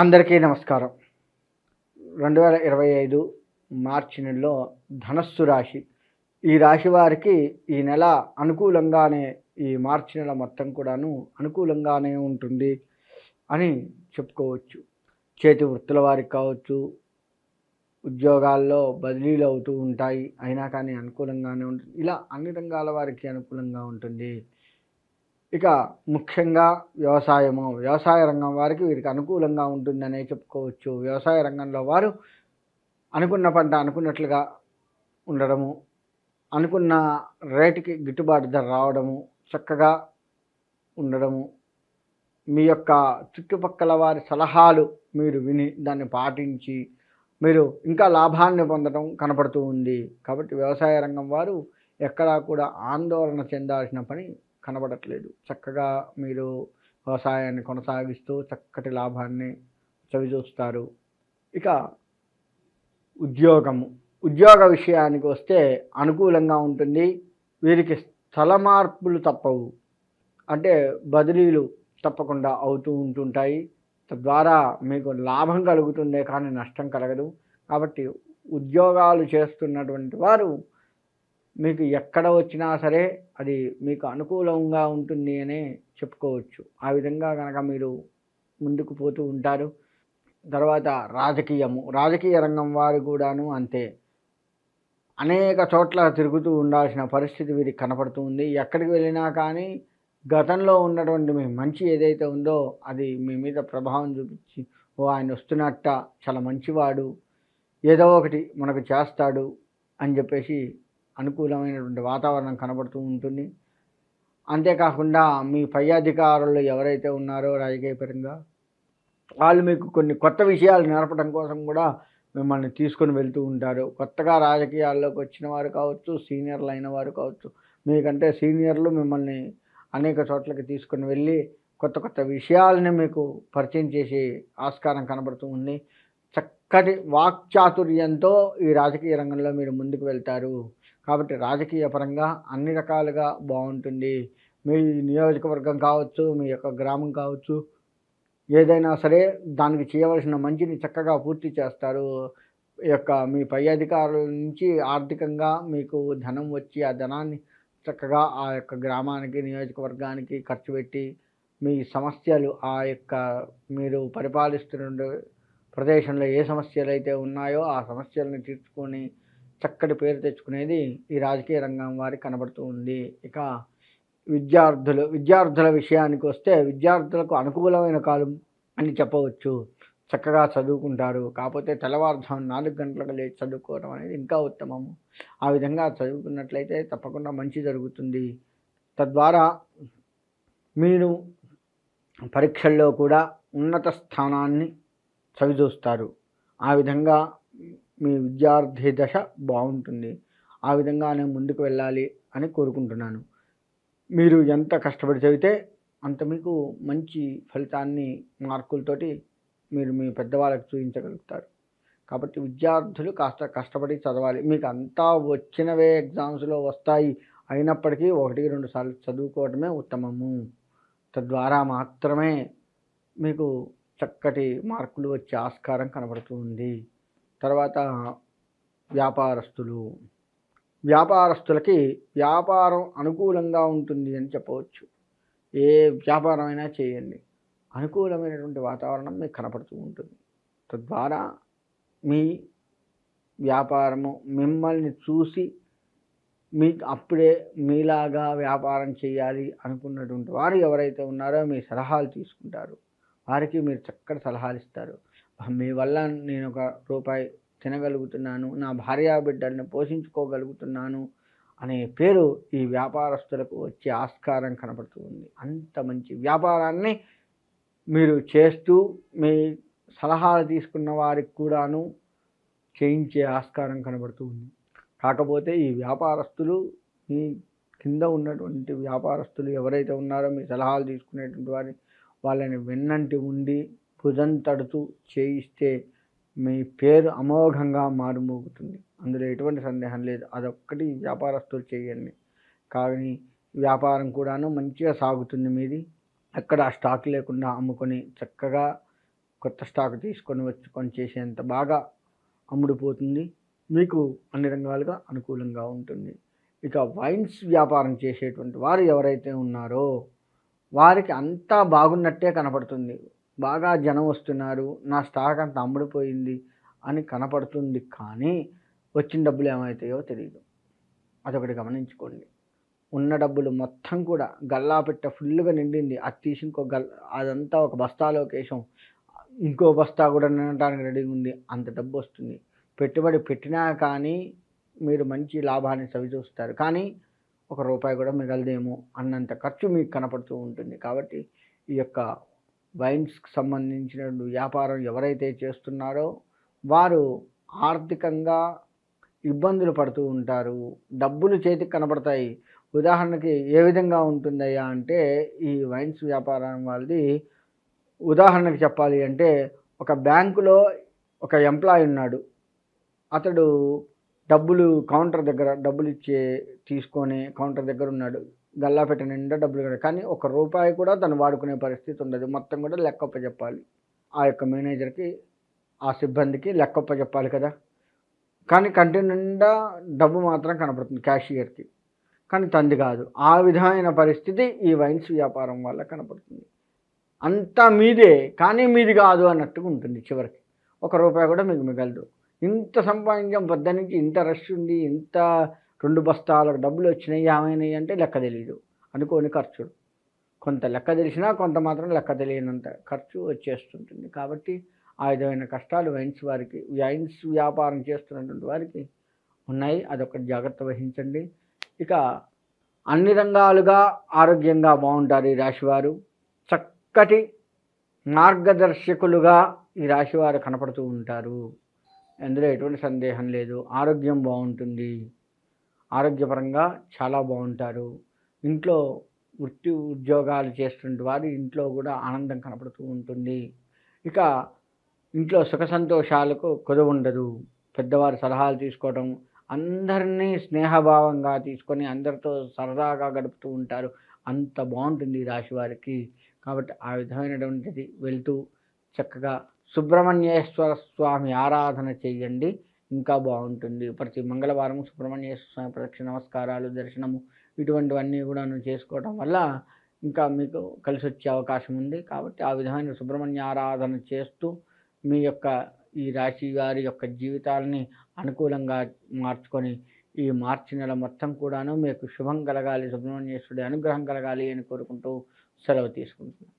అందరికీ నమస్కారం. 2025 మార్చి నెలలో ధనస్సు రాశి. ఈ రాశి వారికి ఈ నెల అనుకూలంగానే, ఈ మార్చి నెల మొత్తం కూడాను అనుకూలంగానే ఉంటుంది అని చెప్పుకోవచ్చు. చేతి వృత్తుల వారికి కావచ్చు, ఉద్యోగాల్లో బదిలీలు అవుతూ ఉంటాయి, అయినా కానీ అనుకూలంగానే ఉంటుంది. ఇలా అన్ని రంగాల వారికి అనుకూలంగా ఉంటుంది. ఇక ముఖ్యంగా వ్యవసాయ రంగం వారికి వీరికి అనుకూలంగా ఉంటుందనే చెప్పుకోవచ్చు. వ్యవసాయ రంగంలో వారు అనుకున్న పంట అనుకున్నట్లుగా ఉండడము, అనుకున్న రేటుకి గిట్టుబాటు ధర రావడము, చక్కగా ఉండడము, మీ యొక్క చుట్టుపక్కల వారి సలహాలు మీరు విని దాన్ని పాటించి మీరు ఇంకా లాభాన్ని పొందడం కనపడుతూ ఉంది. కాబట్టి వ్యవసాయ రంగం వారు ఎక్కడా కూడా ఆందోళన చెందాల్సిన పని కనబడట్లేదు. చక్కగా మీరు వ్యవసాయాన్ని కొనసాగిస్తూ చక్కటి లాభాన్ని చవిచూస్తారు. ఇక ఉద్యోగ విషయానికి వస్తే అనుకూలంగా ఉంటుంది. వీరికి స్థల మార్పులు తప్పవు, అంటే బదిలీలు తప్పకుండా అవుతూ ఉంటుంటాయి. తద్వారా మీకు లాభం కలుగుతుందే కానీ నష్టం కలగదు. కాబట్టి ఉద్యోగాలు చేస్తున్నటువంటి వారు మీకు ఎక్కడ వచ్చినా సరే అది మీకు అనుకూలంగా ఉంటుంది అనే చెప్పుకోవచ్చు. ఆ విధంగా కనుక మీరు ముందుకు పోతూ ఉంటారు. తర్వాత రాజకీయ రంగం వారు కూడాను అంతే. అనేక చోట్ల తిరుగుతూ ఉండాల్సిన పరిస్థితి వీరికి కనపడుతూ ఉంది. ఎక్కడికి వెళ్ళినా కానీ గతంలో ఉన్నటువంటి మీ మంచి ఏదైతే ఉందో అది మీ మీద ప్రభావం చూపించి, ఆయన వస్తున్నట్ట, చాలా మంచివాడు, ఏదో ఒకటి మనకు చేస్తాడు అని చెప్పేసి అనుకూలమైనటువంటి వాతావరణం కనబడుతూ ఉంటుంది. అంతేకాకుండా మీ పై అధికారులు ఎవరైతే ఉన్నారో రాజకీయపరంగా వాళ్ళు మీకు కొన్ని కొత్త విషయాలు నేర్పడం కోసం కూడా మిమ్మల్ని తీసుకొని వెళ్తూ ఉంటారు. కొత్తగా రాజకీయాల్లోకి వచ్చిన వారు కావచ్చు, సీనియర్లు అయిన వారు కావచ్చు, మీకంటే సీనియర్లు మిమ్మల్ని అనేక చోట్లకి తీసుకొని వెళ్ళి కొత్త విషయాలని మీకు పరిచయం చేసే ఆస్కారం కనబడుతూ ఉంది. చక్కటి వాక్చాతుర్యంతో ఈ రాజకీయ రంగంలో మీరు ముందుకు వెళ్తారు. కాబట్టి రాజకీయ పరంగా అన్ని రకాలుగా బాగుంటుంది. మీ నియోజకవర్గం కావచ్చు, మీ యొక్క గ్రామం కావచ్చు, ఏదైనా సరే దానికి చేయవలసిన మంచిని చక్కగా పూర్తి చేస్తారు. మీ పై అధికారుల నుంచి ఆర్థికంగా మీకు ధనం వచ్చి ఆ ధనాన్ని చక్కగా ఆ యొక్క గ్రామానికి, నియోజకవర్గానికి ఖర్చు పెట్టి మీ సమస్యలు మీరు పరిపాలిస్తున్న ప్రదేశంలో ఏ సమస్యలు అయితే ఉన్నాయో ఆ సమస్యలను తీర్చుకొని చక్కటి పేరు తెచ్చుకునేది ఈ రాజకీయ రంగం వారికి కనబడుతూ ఉంది. ఇక విద్యార్థుల విషయానికి వస్తే విద్యార్థులకు అనుకూలమైన కాలం అని చెప్పవచ్చు. చక్కగా చదువుకుంటారు. కాకపోతే తెల్లవారుజాము 4 గంటలకు లేచి చదువుకోవడం అనేది ఇంకా ఉత్తమము. ఆ విధంగా చదువుకున్నట్లయితే తప్పకుండా మంచి జరుగుతుంది. తద్వారా మీరు పరీక్షల్లో కూడా ఉన్నత స్థానాన్ని చవిచూస్తారు. ఆ విధంగా మీ విద్యార్థి దశ బాగుంటుంది. ఆ విధంగానే ముందుకు వెళ్ళాలి అని కోరుకుంటున్నాను. మీరు ఎంత కష్టపడి చదివితే అంత మీకు మంచి ఫలితాన్ని మార్కులతోటి మీరు మీ పెద్దవాళ్ళకి చూపించగలుగుతారు. కాబట్టి విద్యార్థులు కాస్త కష్టపడి చదవాలి. మీకు అంతా వచ్చినవే ఎగ్జామ్స్లో వస్తాయి అయినప్పటికీ 1-2 సార్లు చదువుకోవడమే ఉత్తమము. తద్వారా మాత్రమే మీకు చక్కటి మార్కులు వచ్చే ఆస్కారం కనబడుతుంది. తర్వాత వ్యాపారస్తులకి వ్యాపారం అనుకూలంగా ఉంటుంది అని చెప్పవచ్చు. ఏ వ్యాపారమైనా చేయండి, అనుకూలమైనటువంటి వాతావరణం మీకు కనపడుతూ ఉంటుంది. తద్వారా మీ వ్యాపారము మిమ్మల్ని చూసి మీకు అప్పుడే మీలాగా వ్యాపారం చేయాలి అనుకున్నటువంటి వారు ఎవరైతే ఉన్నారో మీ సలహాలు తీసుకుంటారు. వారికి మీరు చక్కటి సలహాలు ఇస్తారు. మీ వల్ల నేను ₹1 తినగలుగుతున్నాను, నా భార్యా బిడ్డల్ని పోషించుకోగలుగుతున్నాను అనే పేరు ఈ వ్యాపారస్తులకు వచ్చే ఆస్కారం కనపడుతూ ఉంది. అంత మంచి వ్యాపారాన్ని మీరు చేస్తూ మీ సలహాలు తీసుకున్న వారికి కూడాను చేయించే ఆస్కారం కనబడుతూ ఉంది. కాకపోతే ఈ వ్యాపారస్తులు, మీ కింద ఉన్నటువంటి వ్యాపారస్తులు ఎవరైతే ఉన్నారో మీ సలహాలు తీసుకునేటువంటి వాళ్ళని వెన్నంటి ఉండి భుజం తడుతూ చేయిస్తే మీ పేరు అమోఘంగా మారుమోగుతుంది. అందులో ఎటువంటి సందేహం లేదు. అదొక్కటి వ్యాపారస్తులు చేయండి. కానీ వ్యాపారం కూడాను మంచిగా సాగుతుంది మీది. ఎక్కడ స్టాక్ లేకుండా అమ్ముకొని చక్కగా కొత్త స్టాక్ తీసుకొని వచ్చుకొని చేసేంత బాగా అమ్ముడుపోతుంది. మీకు అన్ని రంగాలుగా అనుకూలంగా ఉంటుంది. ఇక వైన్స్ వ్యాపారం చేసేటువంటి వారు ఎవరైతే ఉన్నారో వారికి అంతా బాగున్నట్టే కనపడుతుంది. బాగా జనం వస్తున్నారు, నా స్టాక్ అంతా అమ్ముడుపోయింది అని కనపడుతుంది. కానీ వచ్చిన డబ్బులు ఏమవుతాయో తెలియదు. అదొకటి గమనించుకోండి. ఉన్న డబ్బులు మొత్తం కూడా గల్లా పెట్ట ఫుల్గా నిండింది, అది తీసి అదంతా ఒక బస్తాలోకి వేసాం, ఇంకో బస్తా కూడా నిండటానికి రెడీగా ఉంది, అంత డబ్బు వస్తుంది. పెట్టుబడి పెట్టినా కానీ మీరు మంచి లాభాన్ని చవిచూస్తారు, కానీ ఒక రూపాయి కూడా మిగలదేమో అన్నంత ఖర్చు మీకు కనపడుతూ ఉంటుంది. కాబట్టి ఈ యొక్క వైన్స్కి సంబంధించిన వ్యాపారం ఎవరైతే చేస్తున్నారో వారు ఆర్థికంగా ఇబ్బందులు పడుతూ ఉంటారు. డబ్బులు చేతికి కనపడతాయి. ఉదాహరణకి ఏ విధంగా ఉంటుందయ్యా అంటే, ఈ వైన్స్ వ్యాపారం వాళ్ళది ఉదాహరణకి చెప్పాలి అంటే, ఒక బ్యాంకులో ఒక ఎంప్లాయీ ఉన్నాడు. అతడు డబ్బులు కౌంటర్ దగ్గర డబ్బులు తీసుకొని కౌంటర్ దగ్గర ఉన్నాడు. గల్లాపెట్ట నిండా డబ్బులు కూడా, కానీ ఒక రూపాయి కూడా తను వాడుకునే పరిస్థితి ఉండదు. మొత్తం కూడా లెక్కప్ప చెప్పాలి. ఆ యొక్క మేనేజర్కి, ఆ సిబ్బందికి లెక్కప్ప చెప్పాలి కదా. కానీ కంటి నిండా డబ్బు మాత్రం కనపడుతుంది క్యాషియర్కి, కానీ తంది కాదు. ఆ విధమైన పరిస్థితి ఈ వైన్స్ వ్యాపారం వల్ల కనపడుతుంది. అంతా మీదే కానీ మీది కాదు అన్నట్టుగా ఉంటుంది. చివరికి ఒక రూపాయి కూడా మీకు మిగలదు. ఇంత సంపాదించాం, పొద్దు నుంచి ఇంత రష్ ఉంది, ఇంత 2 బస్తాలకు డబ్బులు వచ్చినాయి, ఏమైనాయి అంటే లెక్క తెలియదు. అనుకోని ఖర్చులు కొంత లెక్క తెలిసినా కొంత మాత్రం లెక్క తెలియనంత ఖర్చు వచ్చేస్తుంటుంది. కాబట్టి ఆ విధమైన కష్టాలు వైన్స్ వ్యాపారం చేస్తున్నటువంటి వారికి ఉన్నాయి. అదొకటి జాగ్రత్త వహించండి. ఇక అన్ని రంగాలుగా ఆరోగ్యంగా బాగుంటారు ఈ రాశివారు. చక్కటి మార్గదర్శకులుగా ఈ రాశివారు కనపడుతూ ఉంటారు. అందులో ఎటువంటి సందేహం లేదు. ఆరోగ్యం బాగుంటుంది, ఆరోగ్యపరంగా చాలా బాగుంటారు. ఇంట్లో వృత్తి ఉద్యోగాలు చేస్తున్న వారు ఇంట్లో కూడా ఆనందం కనపడుతూ ఉంటుంది. ఇక ఇంట్లో సుఖ సంతోషాలకు కొదవ ఉండదు. పెద్దవారి సలహాలు తీసుకోవడం, అందరినీ స్నేహభావంగా తీసుకొని అందరితో సరదాగా గడుపుతూ ఉంటారు. అంత బాగుంటుంది ఈ రాశి వారికి. కాబట్టి ఆ విధమైనటువంటిది వెళ్తూ చక్కగా సుబ్రహ్మణ్యేశ్వర స్వామి ఆరాధన చేయండి, ఇంకా బాగుంటుంది. ప్రతి మంగళవారం సుబ్రహ్మణ్యేశ్వర స్వామి ప్రదక్షిణ నమస్కారాలు, దర్శనము ఇటువంటివన్నీ కూడా చేసుకోవడం వల్ల ఇంకా మీకు కలిసి వచ్చే అవకాశం ఉంది. కాబట్టి ఆ విధమైన సుబ్రహ్మణ్య ఆరాధన చేస్తూ మీ యొక్క ఈ రాశి వారి యొక్క జీవితాలని అనుకూలంగా మార్చుకొని ఈ మార్చి నెల మొత్తం కూడాను మీకు శుభం కలగాలి, సుబ్రహ్మణ్యేశ్వరుడి అనుగ్రహం కలగాలి అని కోరుకుంటూ సెలవు తీసుకుంటున్నాను.